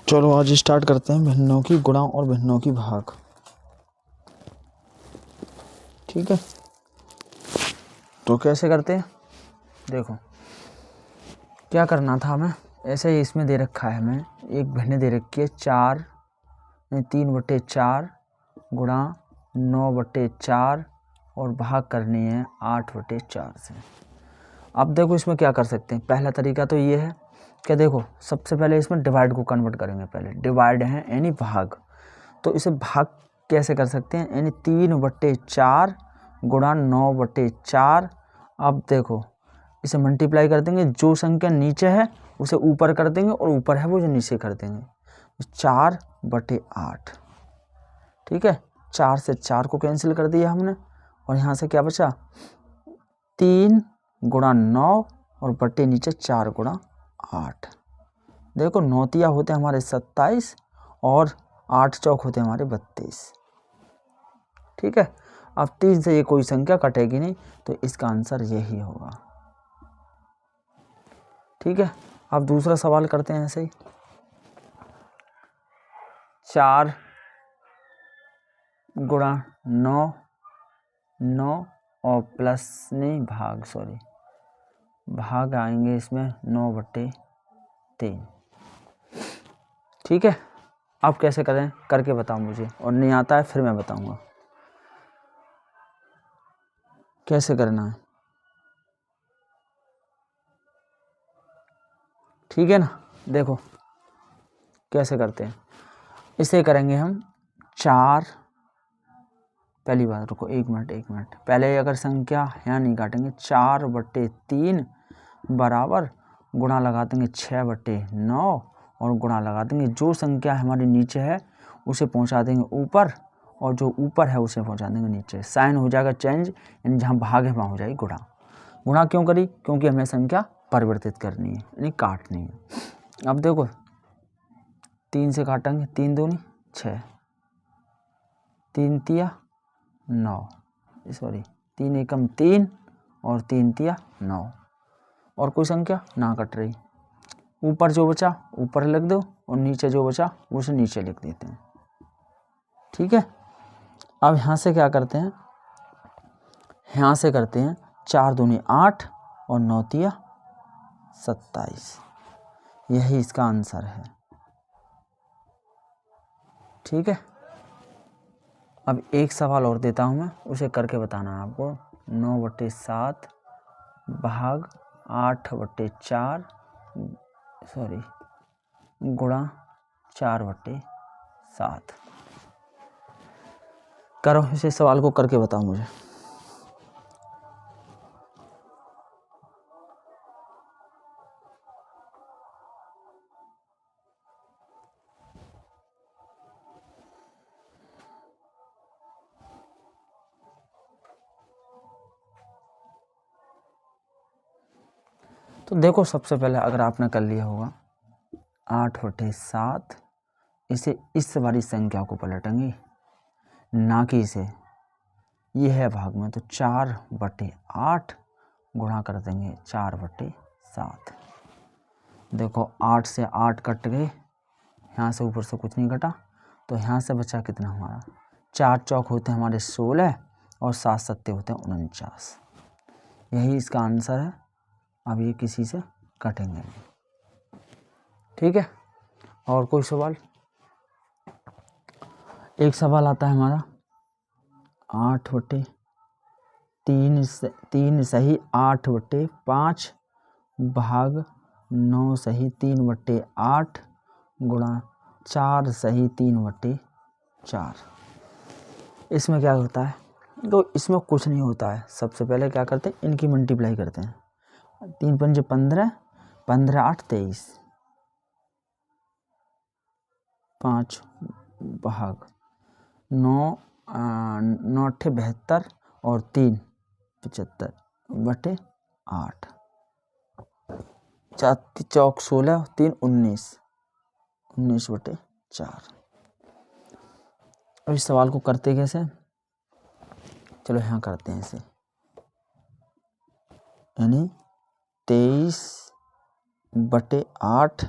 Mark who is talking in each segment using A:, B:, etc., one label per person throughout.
A: चलो आज स्टार्ट करते हैं भिन्नों की गुणा और भिन्नों की भाग। ठीक है, तो कैसे करते हैं देखो, क्या करना था हमें। ऐसे ही इसमें दे रखा है हमें एक भिन्न दे रखी है 3/4 गुणा 9/4 और भाग करनी है 8/4 से। अब देखो इसमें क्या कर सकते हैं। पहला तरीका तो ये है कि देखो सबसे पहले इसमें डिवाइड को कन्वर्ट करेंगे। पहले डिवाइड है यानी भाग, तो इसे भाग कैसे कर सकते हैं, यानी 3/4 गुणा 9/4। अब देखो इसे मल्टीप्लाई कर देंगे, जो संख्या नीचे है उसे ऊपर कर देंगे और ऊपर है वो जो नीचे कर देंगे, 4/8। ठीक है, 4 से 4 को कैंसिल कर दिया हमने और यहाँ से क्या बचा 3 गुणा 9 और बटे नीचे 4 गुणा 8। देखो 9 तिया होते हैं हमारे 27 और 8 चौक होते हैं हमारे 32। ठीक है, अब 3 से ये कोई संख्या कटेगी नहीं, तो इसका आंसर यही होगा। ठीक है, अब दूसरा सवाल करते हैं ऐसे ही। 4 गुणा 9 और प्लस नहीं भाग आएंगे इसमें 9/3। ठीक है, अब कैसे करें करके बताओ मुझे, और नहीं आता है फिर मैं बताऊंगा कैसे करना है। ठीक है ना, देखो कैसे करते हैं। इसे करेंगे हम 4, पहली बात रुको एक मिनट पहले अगर संख्या यहाँ नहीं काटेंगे, 4/3 बराबर गुणा लगा देंगे 6/9 और गुणा लगा देंगे जो संख्या हमारे नीचे है उसे पहुँचा देंगे ऊपर और जो ऊपर है उसे पहुँचा देंगे नीचे। साइन हो जाएगा चेंज, यानी जहाँ भाग है वहाँ हो जाएगी गुणा। गुणा क्यों करी, क्योंकि हमें संख्या परिवर्तित करनी है यानी काटनी है। अब देखो 3 से काटेंगे, 3 दूनी 6, 3 तिया 9, सॉरी 3 एकम 3 और 3 तिया 9, और कोई संख्या ना कट रही। ऊपर जो बचा ऊपर लिख दो और नीचे जो बचा उसे नीचे लिख देते हैं। ठीक है, अब यहाँ से क्या करते हैं, यहाँ से करते हैं 4 दूनी 8 और 9 तिया 27। यही इसका आंसर है। ठीक है, अब एक सवाल और देता हूँ मैं, उसे करके बताना है आपको। 9/7 भाग 8/4 गुणा 4/7। करो इसे सवाल को करके बताओ मुझे। तो देखो सबसे पहले अगर आपने कर लिया होगा 8/7, इसे इस वाली संख्या को पलटेंगे, ना कि इसे, ये है भाग में, तो 4/8 गुणा कर देंगे 4/7। देखो 8 से 8 कट गए, यहाँ से ऊपर से कुछ नहीं कटा, तो यहाँ से बचा कितना हमारा 4 चौक होते हैं हमारे 16 और 7 सत्ते होते हैं 49। यही इसका आंसर है। अब ये किसी से कटेंगे नहीं। ठीक है, और कोई सवाल। एक सवाल आता है हमारा 8/3 सही 8/5 भाग 9 सही 3/8 गुणा 4 सही 3/4। इसमें क्या होता है, तो इसमें कुछ नहीं होता है। सबसे पहले क्या करते हैं, इनकी मल्टीप्लाई करते हैं। 3 पंजे 15, 15 8 23, 5 भाग 9 8 72 और 3 75/8। 4 चौक 16, 3 19/4। अब इस सवाल को करते कैसे, चलो यहाँ करते हैं इसे, यानी 23/8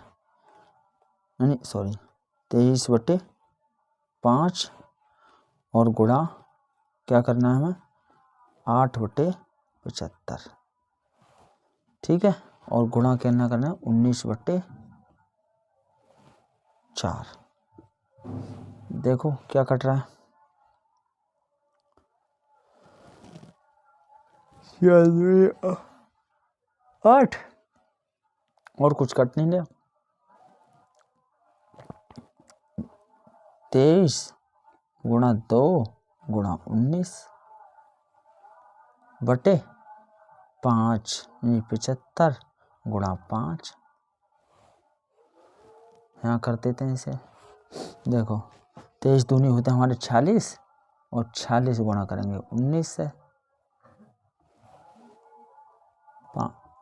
A: यानी 23/5 और गुणा क्या करना है हमें 8/75, ठीक है, और गुणा करना है 19/4। देखो क्या कट रहा है, 8 और कुछ कट नहीं लिया। 23 गुणा 2 गुणा 19/5 यानी 75 गुणा 5। यहाँ कर देते हैं इसे। देखो 23 दूनी होते हैं हमारे 46 और 46 गुणा करेंगे 19 से।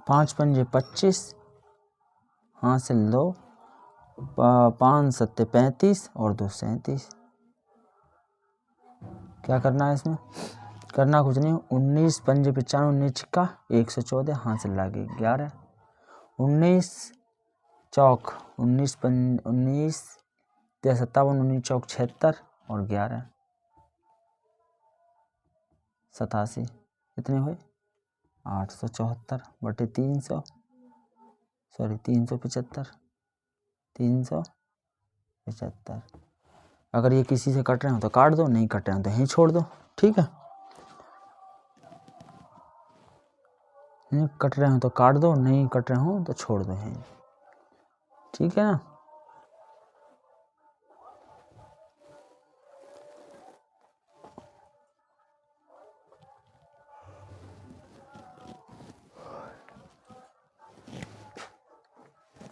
A: 5 पंजे 25, हाँ से लो, 5 सत्ते 35 और 2 37। क्या करना है इसमें, करना कुछ नहीं, 19 पंजे 95, 19 छिक्का 114, हाँ से लागे 11, 19 चौक 19 19 57, 19 चौक 76 और 11 87, कितने हुए 874/300, सॉरी 375, 375। अगर ये किसी से कट रहे हो तो काट दो, नहीं कट रहे हो तो यहीं छोड़ दो, ठीक है। नहीं कट रहे हो तो काट दो, नहीं कट रहे हो तो छोड़ दो यहीं, ठीक है ना।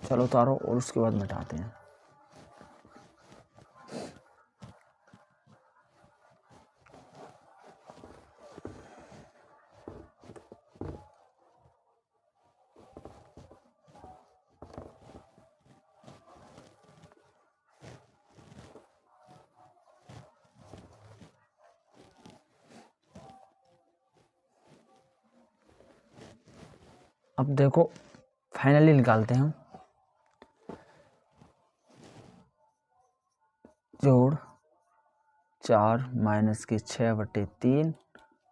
A: चलो उतारो और उसके बाद मिटाते हैं। अब देखो फाइनली निकालते हैं हम। जोड़ 4 माइनस के 6/3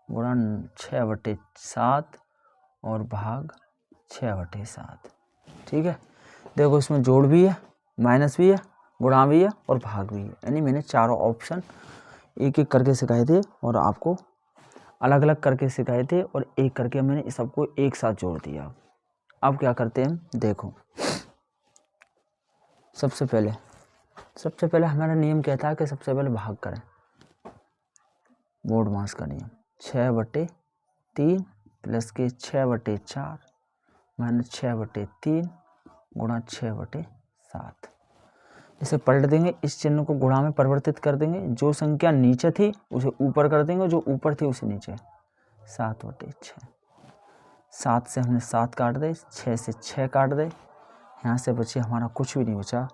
A: गुणा 6/7 और भाग 6/7, ठीक है। देखो इसमें जोड़ भी है, माइनस भी है, गुणा भी है और भाग भी है, यानी मैंने चारों ऑप्शन एक एक करके सिखाए थे और आपको अलग अलग करके सिखाए थे और एक करके मैंने सबको एक साथ जोड़ दिया। अब क्या करते हैं, देखो सबसे पहले हमारा नियम क्या था कि सबसे पहले भाग करें, मोड मास का नियम 6/3 प्लस के 6/4 माइनस 6/3 गुणा 6/7। इसे पलट देंगे, इस चिन्ह को गुणा में परिवर्तित कर देंगे, जो संख्या नीचे थी उसे ऊपर कर देंगे, जो ऊपर थी उसे नीचे। 7/6, 7 से हमने 7 काट दे, 6 से 6 काट दे, यहाँ से बचे हमारा कुछ भी नहीं बचा,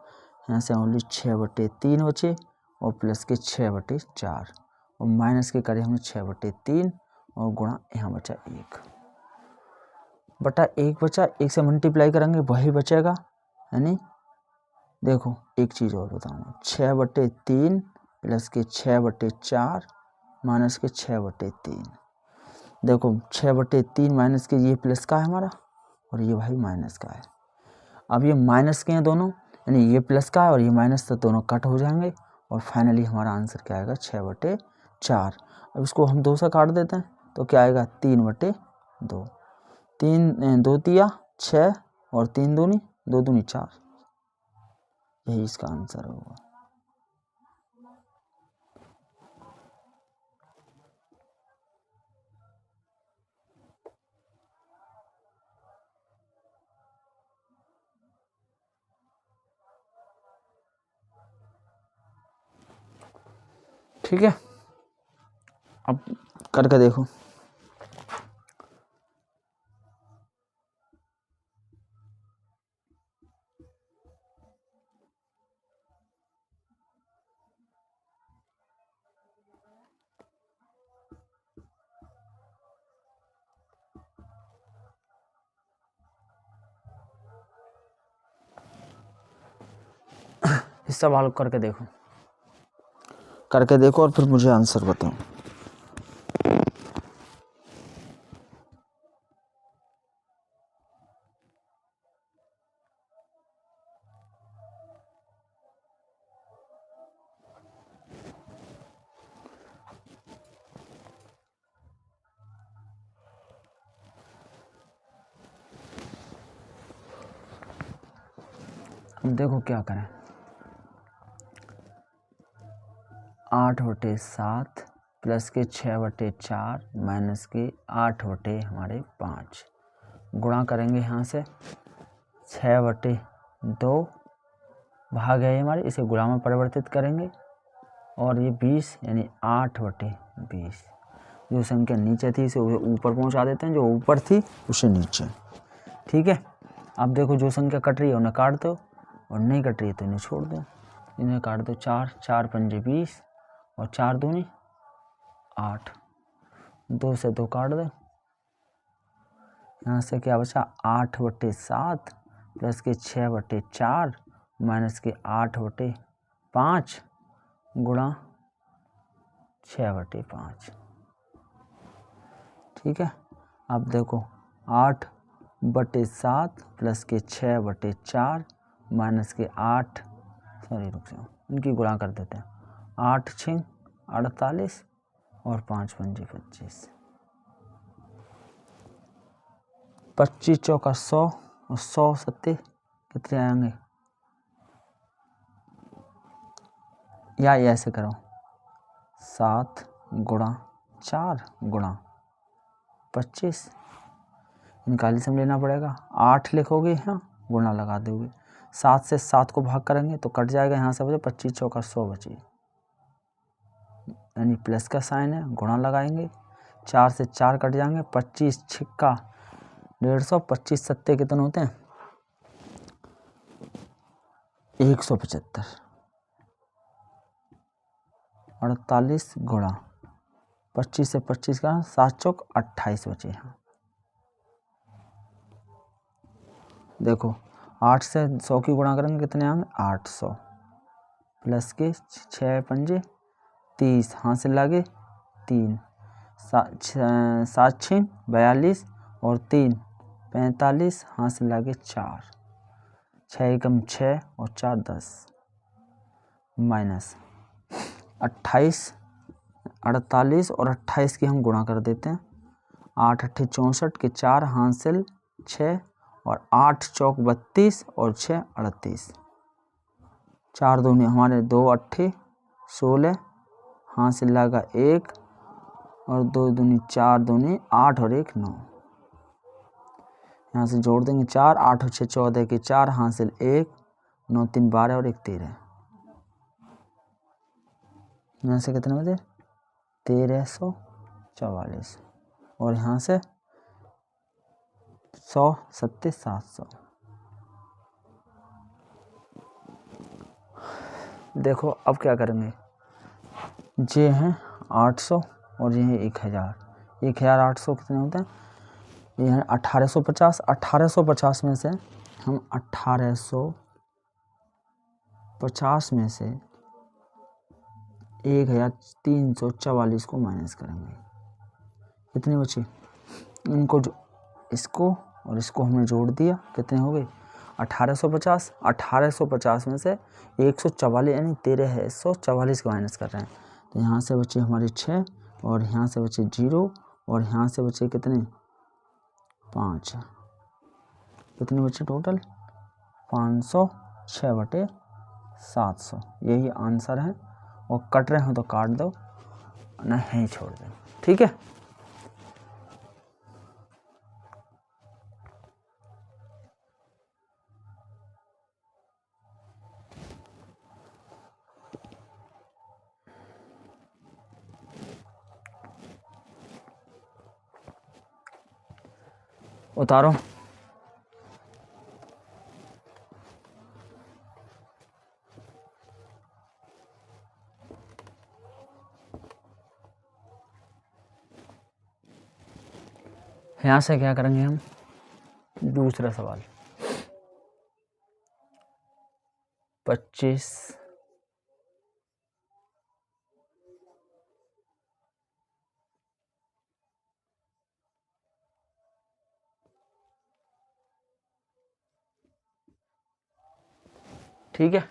A: यहाँ से ओनली 6/3 बचे और प्लस के 6/4 और माइनस के करें हमने 6/3 और गुणा यहाँ बचा 1/1 बचा, 1 से मल्टीप्लाई करेंगे वही बचेगा, यानी देखो एक चीज़ और बताऊँगा, 6/3 प्लस के 6/4 माइनस के 6/3। देखो 6/3 माइनस के ये प्लस का है हमारा और ये भाई माइनस का है। अब ये माइनस के हैं दोनों, यानी ये प्लस का है और ये माइनस, तो दोनों कट हो जाएंगे और फाइनली हमारा आंसर क्या आएगा 6/4। अब इसको हम 2 से काट देते हैं तो क्या आएगा 3/2, 3 2 तिया 6 और 3 दूनी 2 दूनी 4, यही इसका आंसर होगा। ठीक है, अब करके देखो। इस सवाल करके देखो और फिर मुझे आंसर बताओ। अब देखो क्या करें, 8/7 प्लस के 6/4 माइनस के 8/5 गुणा करेंगे यहाँ से 6/2 भाग है हमारे, इसे गुणा में परिवर्तित करेंगे और ये 20 यानी 8/20। जो संख्या नीचे थी इसे ऊपर पहुँचा देते हैं, जो ऊपर थी उसे नीचे। ठीक है, अब देखो जो संख्या कट रही है उन्हें काट दो और नहीं कट रही है तो इन्हें छोड़ दो। इन्हें काट दो, 4 पंजे 20 और 4 दूनी 8, 2 से 2 काट दो। यहाँ से क्या बचा, 8/7 प्लस के 6/4 माइनस के 8/5 गुणा 6/5। ठीक है, अब देखो 8/7 प्लस के 6/4 माइनस के 8, रुक जाओ, इनकी गुणा कर देते हैं। 8 6 48 और 5 पंजे 25, 25 चौका 100 और 100 सत्ते कितने आएंगे, या ऐसे करो 7 गुणा 4 गुणा 25, निकाली से लेना पड़ेगा। 8 लिखोगे यहाँ गुणा लगा दोगे, 7 से 7 को भाग करेंगे तो कट जाएगा, यहाँ से बचे 25 चौका 100 बची, यानी प्लस का साइन है, गुणा लगाएंगे। 4 से 4 कट जाएंगे, 25 छिक्का 150, 25 सत्ते कितने होते हैं 175, 48 गुणा 25 से 25 का 7 चौक 28 बचे हैं। देखो 8 से 100 की गुणा करेंगे कितने आएंगे 800 प्लस के 6 पंजे 30, हाथ से लागे 3, 7 6 42 और 3 45, हाथ से लागे 4, 6 एकम 6 और 4 10 माइनस 28, 48 और 28 की हम गुणा कर देते हैं। 8 8 64 के 4 हासिल 6 और 8 चौक 32 और 6 38, 4 दूनी हमारे 2 8 16, हासिल लगा 1 और 2 दूनी 4 दूनी 8 और 1 9, यहाँ से जोड़ देंगे 4, 8 और 6 14 के 4 हासिल 1, 9 3 12 और 1 13, यहाँ से कितने बजे 1344 और यहाँ से 100 सत्ते 700। देखो अब क्या करेंगे, ये हैं 800 और ये है 1000, 1800 कितने होते हैं, ये है 1850। 1850 में से हम 1850 में से 1344 को माइनस करेंगे, कितनी बची, इनको जो इसको और इसको हमने जोड़ दिया, कितने हो गए 1850। 1850 में से 144 यानी 1344 को माइनस कर रहे हैं, तो यहाँ से बचे हमारे 6 और यहाँ से बचे 0 और यहाँ से बचे कितने 5, कितने बचे टोटल 506/700, यही आंसर है। और कट रहे हो तो काट दो, नहीं छोड़ दो। ठीक है, उतारो। यहाँ से क्या करेंगे हम, दूसरा सवाल। 25 ठीक है।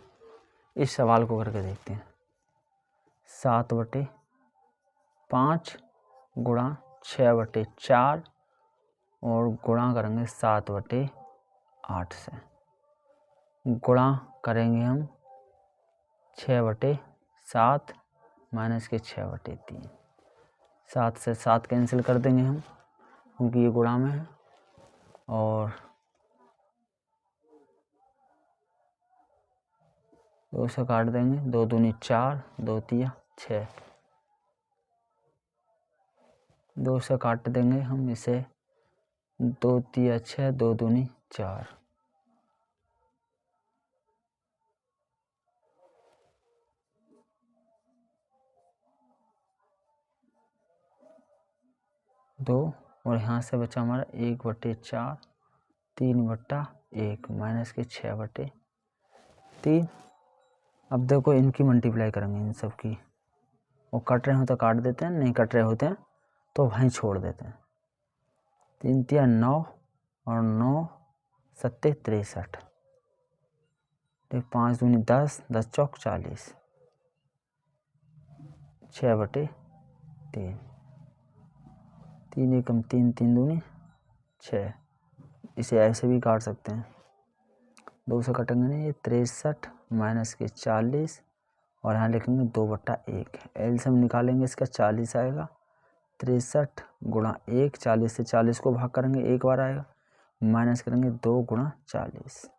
A: इस सवाल को करके देखते हैं। 7/5 गुणा 6/4 और गुणा करेंगे 7/8 से। गुणा करेंगे हम 6/7 माइनस के 6/3। 7 से 7 कैंसिल कर देंगे हम क्योंकि ये गुणा में है। और 2 से काट देंगे, 2 दूनी 4, 2 तिया 6। 2 से काट देंगे हम इसे, 2 तिया 6, 2 दूनी 4। दो और यहाँ से बचा हमारा 1/4, 3/1 माइनस के 6/3। अब देखो इनकी मल्टीप्लाई करेंगे इन सब की। वो कट रहे हो तो काट देते हैं, नहीं कट रहे होते हैं तो वहीं छोड़ देते हैं। 3 तिया 9 और 9 सत्ते 63। 5 दूनी 10, 10 चौक 40, 6/3। 3 एकम 3, 3 दूनी 6। इसे ऐसे भी काट सकते हैं, 2 से कटेंगे नहीं, ये 63 माइनस के 40 और यहाँ लिखेंगे 2/1। एलसीएम निकालेंगे इसका 40 आएगा। 63 गुणा 1, 40 से 40 को भाग करेंगे, एक बार आएगा, माइनस करेंगे 2 गुणा 40।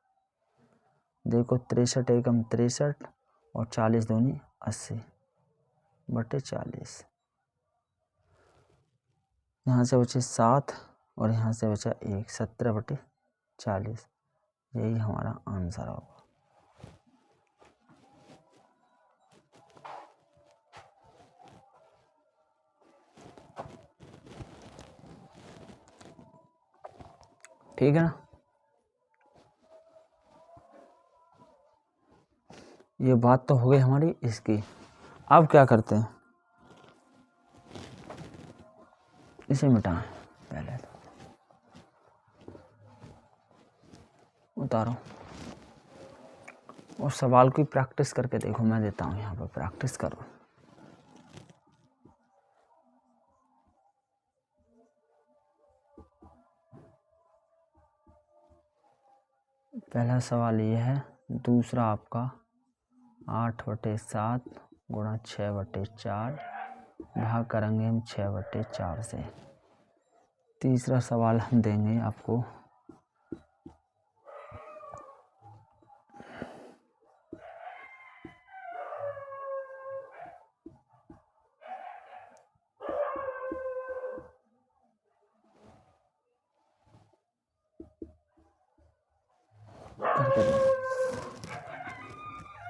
A: देखो 63 एकम 63 और 40 दूनी 80/40। यहाँ से बचे 7 और यहाँ से बचा 1, 17/40। यही हमारा आंसर होगा। ठीक है ना। ये बात तो हो गई हमारी इसकी। अब क्या करते हैं, इसे मिटाएं पहले तो। उतारो और सवाल की प्रैक्टिस करके देखो। मैं देता हूँ यहाँ पर, प्रैक्टिस करो। पहला सवाल ये है, दूसरा आपका 8/7 गुणा 6/4 भाग करेंगे हम 6/4 से। तीसरा सवाल हम देंगे आपको करके दो।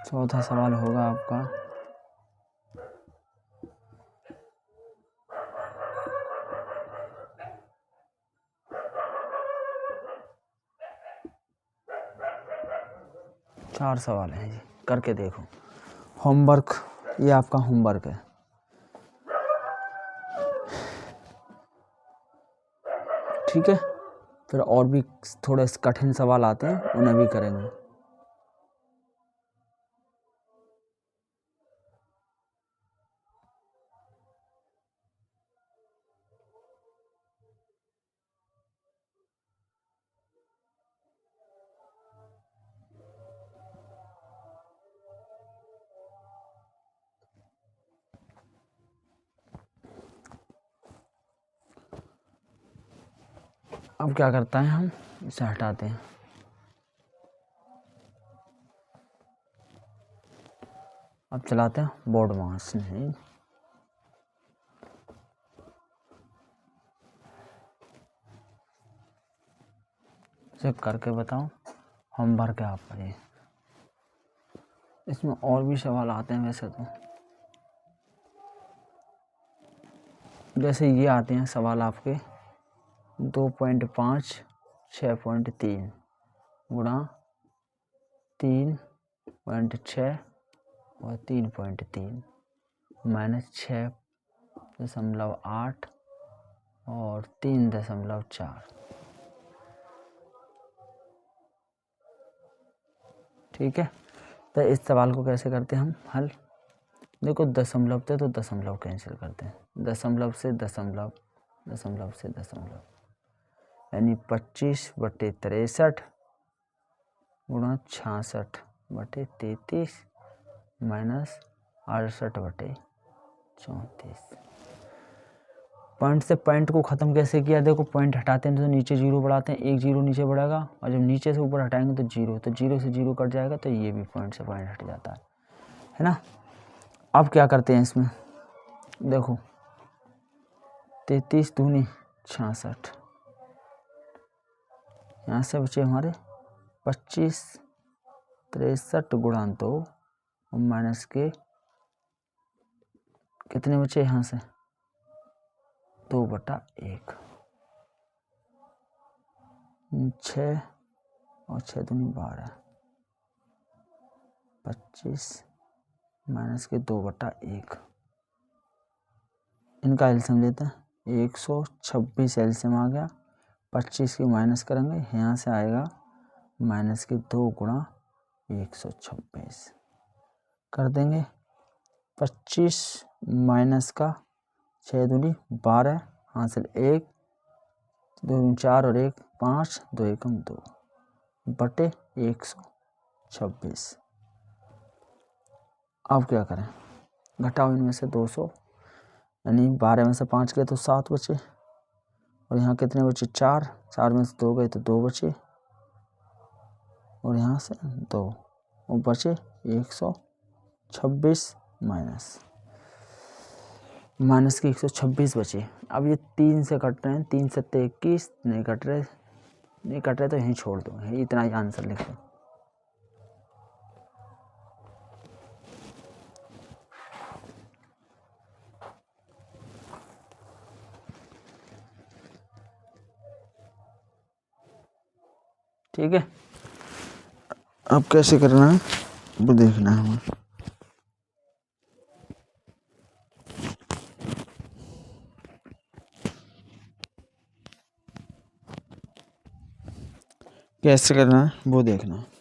A: चौथा सवाल होगा आपका चार सवाल हैं जी, करके देखो। होमवर्क, ये आपका होमवर्क है। ठीक है, फिर और भी थोड़े कठिन सवाल आते हैं, उन्हें भी करेंगे। अब क्या करता है, हम इसे हटाते हैं। अब चलाते हैं बोर्ड मास। नहीं, चेक करके बताओ। होमवर्क है आपका ये। इसमें और भी सवाल आते हैं वैसे तो, जैसे ये आते हैं सवाल आपके 2.5 6.3 गुणा 3 6 और 3.3 -6.8 और 3.4। ठीक है, तो इस सवाल को कैसे करते हैं हम हल। देखो दशमलव थे तो दशमलव कैंसिल करते हैं, दशमलव से दशमलव, दशमलव से दशमलव, यानी 25/63 गुणा 66/33 -68/34। पॉइंट से पॉइंट को ख़त्म कैसे किया, देखो पॉइंट हटाते हैं तो नीचे जीरो बढ़ाते हैं, एक जीरो नीचे बढ़ेगा, और जब नीचे से ऊपर हटाएंगे तो जीरो से जीरो कट जाएगा, तो ये भी पॉइंट से पॉइंट हट जाता है ना। अब क्या करते हैं इसमें, देखो 33 दूनी 66, यहाँ से बचे हमारे 25 63 गुणा 2 और माइनस के कितने बचे यहाँ से 2/1, 6 और 6 दूनी 12, 25 माइनस के 2/1, इनका एलसीएम लेते हैं, 126 एलसीएम आ गया, 25 की माइनस करेंगे, यहाँ से आएगा माइनस के 2 गुणा 126 कर देंगे, 25 माइनस का 6 दूनी 12, हासिल 1 2 दूनी 4 और 1 5 2 एकम 2 बटे 126। अब क्या करें, घटाओ इनमें से 200, यानी 12 में से 5 गए तो 7 बचे, और यहाँ कितने बचे 4 में से 2 गए तो 2 बचे, और यहाँ से 2 और बचे 126 माइनस के 126 बचे। अब ये 3 से कट रहे हैं, 3 से 21 नहीं कट रहे तो यहीं छोड़ दो, इतना ही आंसर लिख दो। ठीक है, अब कैसे करना है वो देखना है हमें। कैसे करना है वो देखना है।